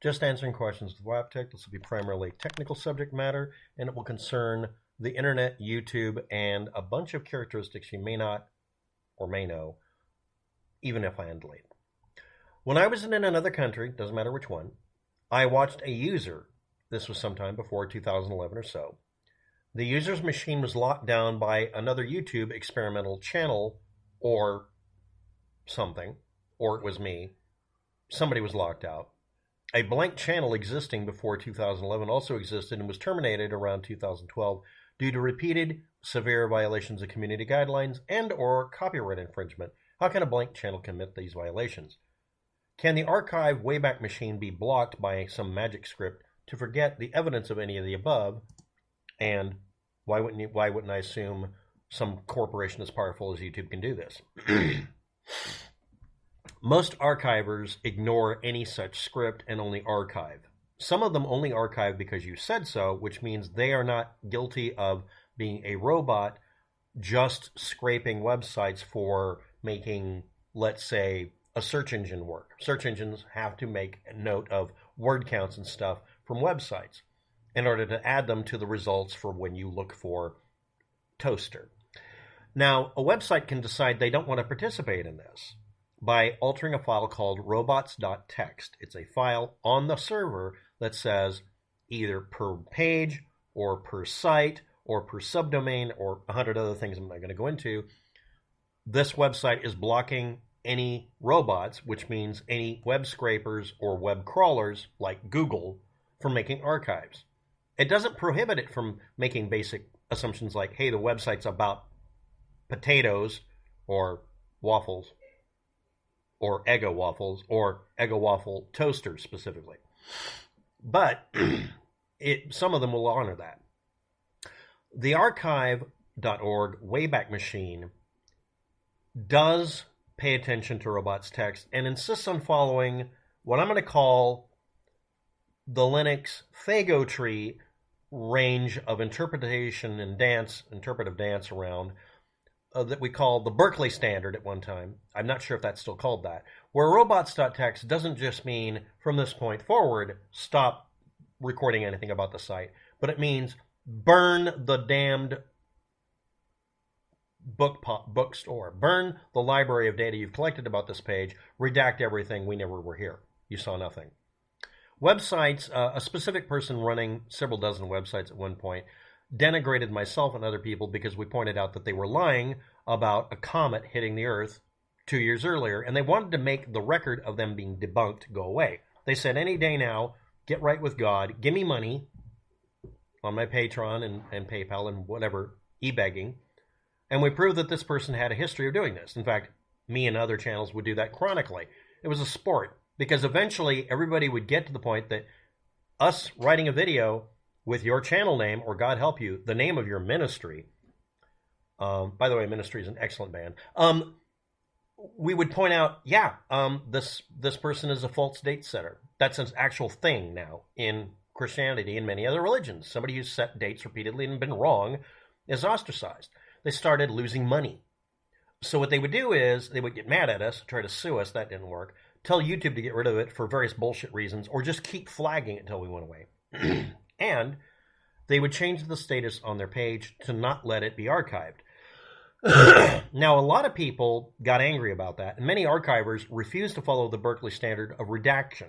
just answering questions with WAPTech. This will be primarily technical subject matter, and it will concern the internet, YouTube, and a bunch of characteristics you may not or may know, even if I undelete. When I was in another country, doesn't matter which one, I watched a user. This was sometime before 2011 or so. The user's machine was locked down by another YouTube experimental channel or something, or it was me. Somebody was locked out. A blank channel existing before 2011 also existed and was terminated around 2012 due to repeated severe violations of community guidelines and or copyright infringement. How can a blank channel commit these violations? Can the archive Wayback Machine be blocked by some magic script to forget the evidence of any of the above? And why wouldn't I assume some corporation as powerful as YouTube can do this? Most archivers ignore any such script and only archive. Some of them only archive because you said so, which means they are not guilty of being a robot just scraping websites for making, let's say, a search engine work. Search engines have to make a note of word counts and stuff from websites in order to add them to the results for when you look for toaster. Now, a website can decide they don't want to participate in this by altering a file called robots.txt. It's a file on the server that says either per page or per site or per subdomain or 100 other things I'm not going to go into. This website is blocking any robots, which means any web scrapers or web crawlers like Google from making archives. It doesn't prohibit it from making basic assumptions like, hey, the website's about potatoes or waffles or Eggo waffles or Eggo waffle toasters specifically. But some of them will honor that. The archive.org Wayback Machine does pay attention to robots.txt and insists on following what I'm going to call the Linux Fago tree range of interpretation and interpretive dance around that we called the Berkeley Standard at one time. I'm not sure if that's still called that. Where robots.txt doesn't just mean from this point forward, stop recording anything about the site, but it means burn the damned bookstore. Burn the library of data you've collected about this page. Redact everything. We never were here. You saw nothing. Websites, a specific person running several dozen websites at one point denigrated myself and other people because we pointed out that they were lying about a comet hitting the Earth 2 years earlier, and they wanted to make the record of them being debunked go away. They said, any day now, get right with God, give me money on my Patreon and PayPal and whatever, e-begging, and we proved that this person had a history of doing this. In fact, me and other channels would do that chronically. It was a sport, because eventually everybody would get to the point that us writing a video with your channel name, or God help you, the name of your ministry. By the way, ministry is an excellent band. We would point out, this person is a false date setter. That's an actual thing now in Christianity and many other religions. Somebody who's set dates repeatedly and been wrong is ostracized. They started losing money. So what they would do is they would get mad at us, try to sue us. That didn't work. Tell YouTube to get rid of it for various bullshit reasons, or just keep flagging it until we went away. And they would change the status on their page to not let it be archived. Now, a lot of people got angry about that, and many archivers refused to follow the Berkeley standard of redaction.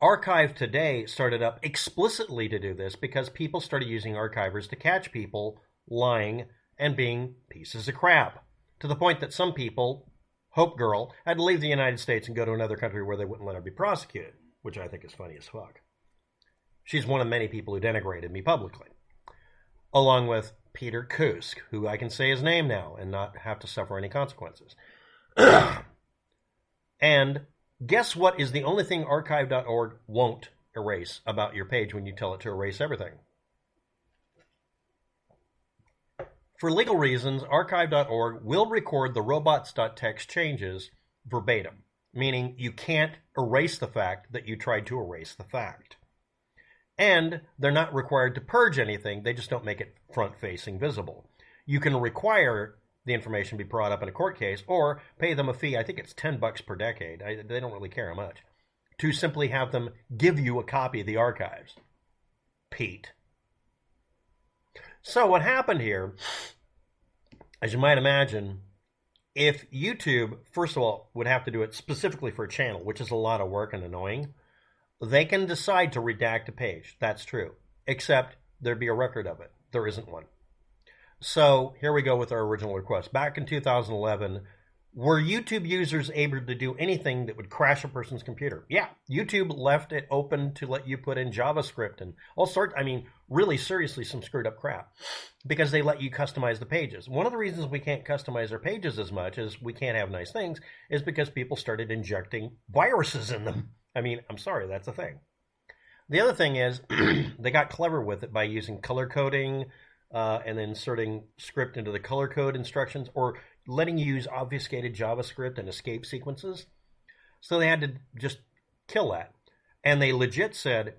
Archive Today started up explicitly to do this because people started using archivers to catch people lying and being pieces of crap, to the point that some people, Hope Girl, had to leave the United States and go to another country where they wouldn't let her be prosecuted, which I think is funny as fuck. She's one of many people who denigrated me publicly, along with Peter Kusk, who I can say his name now and not have to suffer any consequences. And guess what is the only thing archive.org won't erase about your page when you tell it to erase everything? For legal reasons, archive.org will record the robots.txt changes verbatim, meaning you can't erase the fact that you tried to erase the fact. And they're not required to purge anything, they just don't make it front-facing visible. You can require the information be brought up in a court case or pay them a fee, I think it's $10 per decade, they don't really care how much, to simply have them give you a copy of the archives. Pete. So what happened here, as you might imagine, if YouTube, first of all, would have to do it specifically for a channel, which is a lot of work and annoying, they can decide to redact a page. That's true. Except there'd be a record of it. There isn't one. So here we go with our original request. Back in 2011, were YouTube users able to do anything that would crash a person's computer? Yeah, YouTube left it open to let you put in JavaScript and all sorts, really seriously some screwed up crap, because they let you customize the pages. One of the reasons we can't customize our pages as much as we can't have nice things is because people started injecting viruses in them. I'm sorry, that's a thing. The other thing is they got clever with it by using color coding and inserting script into the color code instructions, or letting you use obfuscated JavaScript and escape sequences. So they had to just kill that. And they legit said,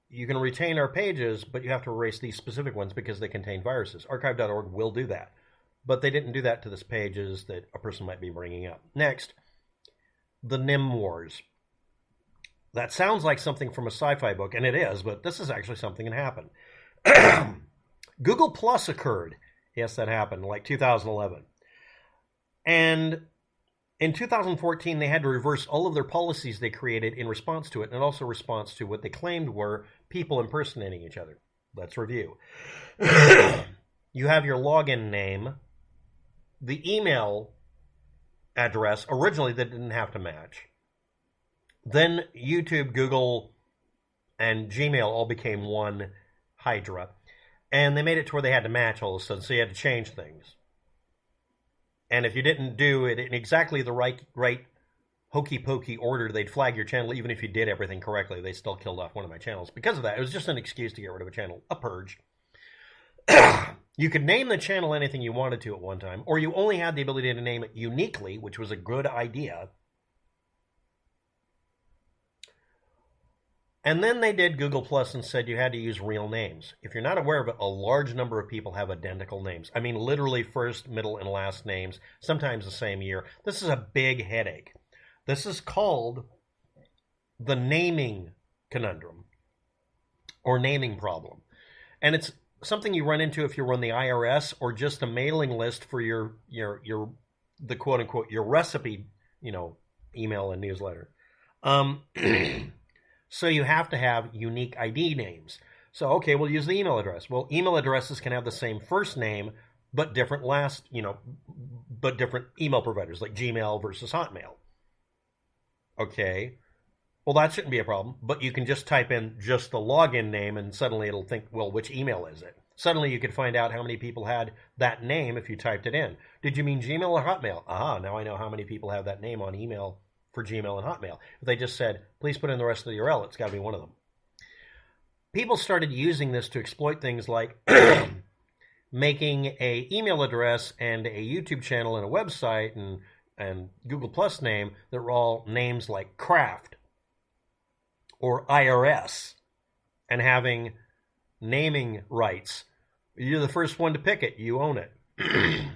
you can retain our pages, but you have to erase these specific ones because they contain viruses. Archive.org will do that. But they didn't do that to the pages that a person might be bringing up. Next, the nymwars. That sounds like something from a sci-fi book, and it is, but this is actually something that happened. Google Plus occurred. Yes, that happened, like 2011. And in 2014, they had to reverse all of their policies they created in response to it, and also response to what they claimed were people impersonating each other. Let's review. You have your login name, the email address, originally that didn't have to match. Then YouTube, Google, and Gmail all became one Hydra. And they made it to where they had to match all of a sudden, so you had to change things. And if you didn't do it in exactly the right hokey-pokey order, they'd flag your channel. Even if you did everything correctly, they still killed off one of my channels. Because of that, it was just an excuse to get rid of a channel, a purge. You could name the channel anything you wanted to at one time, or you only had the ability to name it uniquely, which was a good idea. And then they did Google Plus and said you had to use real names. If you're not aware of it, a large number of people have identical names. Literally first, middle, and last names, sometimes the same year. This is a big headache. This is called the naming conundrum or naming problem. And it's something you run into if you run the IRS or just a mailing list for the quote unquote, your recipe, email and newsletter. So you have to have unique ID names. So, okay, we'll use the email address. Well, email addresses can have the same first name, but different but different email providers, like Gmail versus Hotmail. Okay, well, that shouldn't be a problem, but you can just type in just the login name and suddenly it'll think, well, which email is it? Suddenly you could find out how many people had that name if you typed it in. Did you mean Gmail or Hotmail? Now I know how many people have that name on email for Gmail and Hotmail. If they just said, please put in the rest of the URL, it's got to be one of them. People started using this to exploit things like making a email address and a YouTube channel and a website and Google Plus name that were all names like Kraft or IRS, and having naming rights. You're the first one to pick it. You own it.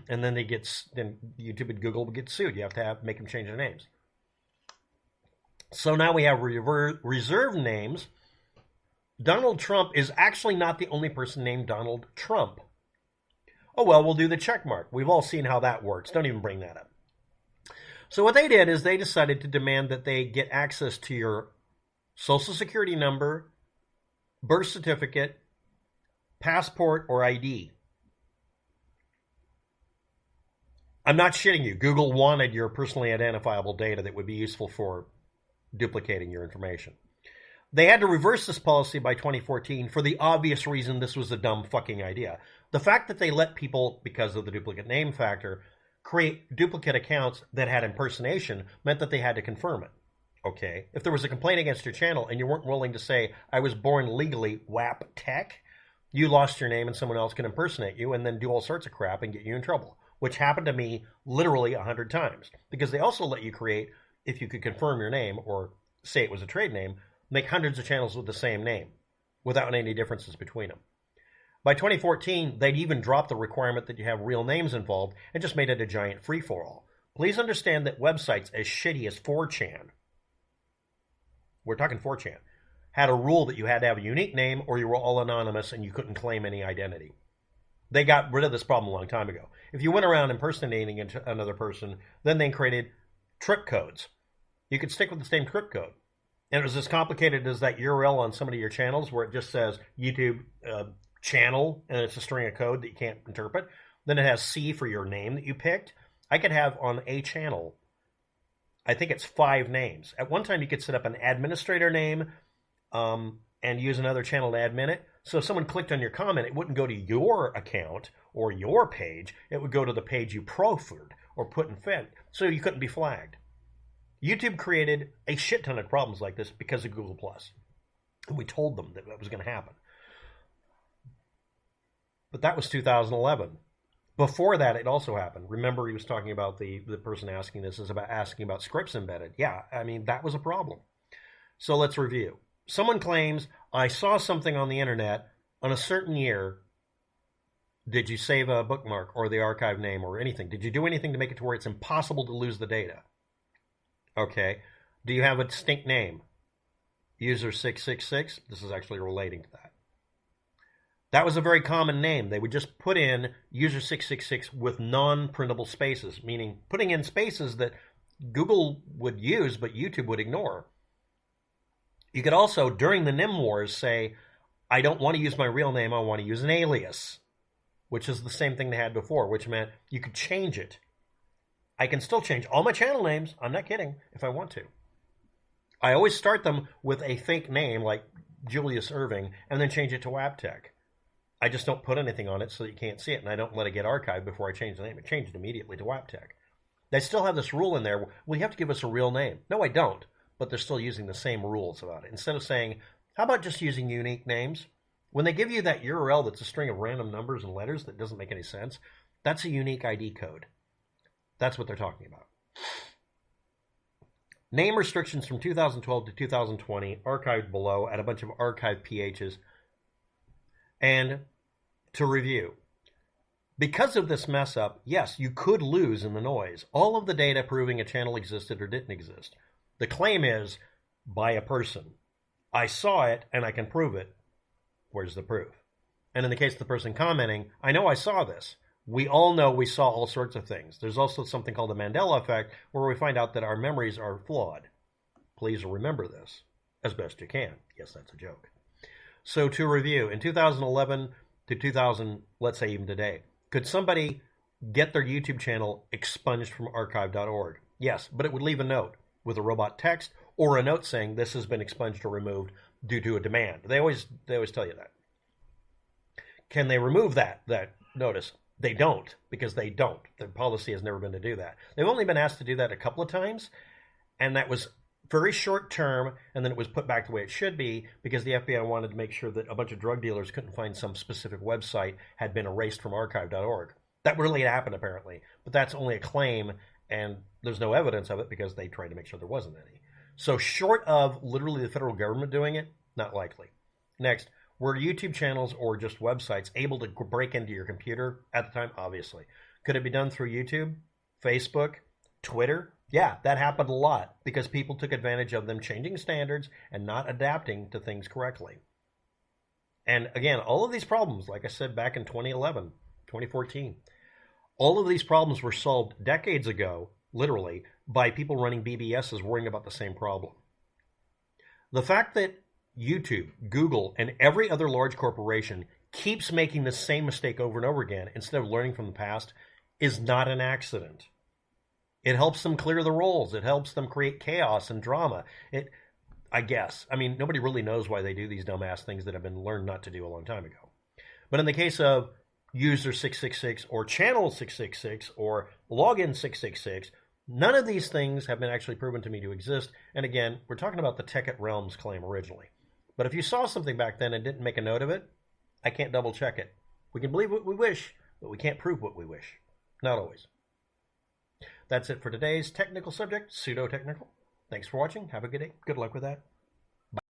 And then then YouTube and Google would get sued. You have to make them change their names. So now we have reserved names. Donald Trump is actually not the only person named Donald Trump. Oh, well, we'll do the check mark. We've all seen how that works. Don't even bring that up. So what they did is they decided to demand that they get access to your social security number, birth certificate, passport, or ID. I'm not shitting you. Google wanted your personally identifiable data that would be useful for duplicating your information. They had to reverse this policy by 2014 for the obvious reason this was a dumb fucking idea. The fact that they let people, because of the duplicate name factor, create duplicate accounts that had impersonation meant that they had to confirm it. Okay? If there was a complaint against your channel and you weren't willing to say, I was born legally, WAP tech, you lost your name and someone else can impersonate you and then do all sorts of crap and get you in trouble, which happened to me literally 100 times. Because they also let you create, if you could confirm your name or say it was a trade name, make hundreds of channels with the same name without any differences between them. By 2014, they'd even dropped the requirement that you have real names involved and just made it a giant free-for-all. Please understand that websites as shitty as 4chan, we're talking 4chan, had a rule that you had to have a unique name or you were all anonymous and you couldn't claim any identity. They got rid of this problem a long time ago. If you went around impersonating another person, then they created trick codes. You could stick with the same trick code. And it was as complicated as that URL on some of your channels where it just says YouTube channel and it's a string of code that you can't interpret. Then it has C for your name that you picked. I could have on a channel, I think it's 5 names. At one time, you could set up an administrator name and use another channel to admin it. So if someone clicked on your comment, it wouldn't go to your account or your page. It would go to the page you proffered or put in fed. So you couldn't be flagged. YouTube created a shit ton of problems like this because of Google+. And we told them that was going to happen. But that was 2011. Before that, it also happened. Remember, he was talking about the person asking this is about asking about scripts embedded. Yeah, I mean, that was a problem. So let's review. Someone claims, I saw something on the internet on a certain year. Did you save a bookmark or the archive name or anything? Did you do anything to make it to where it's impossible to lose the data? Okay. Do you have a distinct name? User 666. This is actually relating to that. That was a very common name. They would just put in user 666 with non-printable spaces, meaning putting in spaces that Google would use but YouTube would ignore. You could also, during the nymwars, say, I don't want to use my real name, I want to use an alias, which is the same thing they had before, which meant you could change it. I can still change all my channel names, I'm not kidding, if I want to. I always start them with a fake name like Julius Irving and then change it to Waptec. I just don't put anything on it so that you can't see it, and I don't let it get archived before I change the name. I change it immediately to Waptec. They still have this rule in there, well, you have to give us a real name. No, I don't, but they're still using the same rules about it. Instead of saying, how about just using unique names? When they give you that URL that's a string of random numbers and letters that doesn't make any sense, that's a unique ID code. That's what they're talking about. Name restrictions from 2012 to 2020, archived below at a bunch of archive PHs. And to review, because of this mess up, yes, you could lose in the noise all of the data proving a channel existed or didn't exist. The claim is by a person. I saw it and I can prove it. Where's the proof? And in the case of the person commenting, I know I saw this. We all know we saw all sorts of things. There's also something called the Mandela effect where we find out that our memories are flawed. Please remember this as best you can. Yes, that's a joke. So to review, in 2011 to 2000, let's say even today, could somebody get their YouTube channel expunged from archive.org? Yes, but it would leave a note with a robot text or a note saying this has been expunged or removed due to a demand. They always tell you that. Can they remove that notice? They don't, because they don't. Their policy has never been to do that. They've only been asked to do that a couple of times, and that was very short term, and then it was put back the way it should be because the FBI wanted to make sure that a bunch of drug dealers couldn't find some specific website had been erased from archive.org. That really happened, apparently, but that's only a claim, and there's no evidence of it because they tried to make sure there wasn't any. So short of literally the federal government doing it, not likely. Next, were YouTube channels or just websites able to break into your computer at the time? Obviously. Could it be done through YouTube, Facebook, Twitter? Yeah, that happened a lot because people took advantage of them changing standards and not adapting to things correctly. And again, all of these problems, like I said back in 2011, 2014, all of these problems were solved decades ago, literally, by people running BBSs worrying about the same problem. The fact that YouTube, Google, and every other large corporation keeps making the same mistake over and over again instead of learning from the past is not an accident. It helps them clear the roles. It helps them create chaos and drama. I guess. I mean, nobody really knows why they do these dumbass things that have been learned not to do a long time ago. But in the case of user 666 or channel 666 or login 666, none of these things have been actually proven to me to exist. And again, we're talking about the Tech at Realms claim originally. But if you saw something back then and didn't make a note of it, I can't double check it. We can believe what we wish, but we can't prove what we wish. Not always. That's it for today's technical subject, pseudo-technical. Thanks for watching. Have a good day. Good luck with that.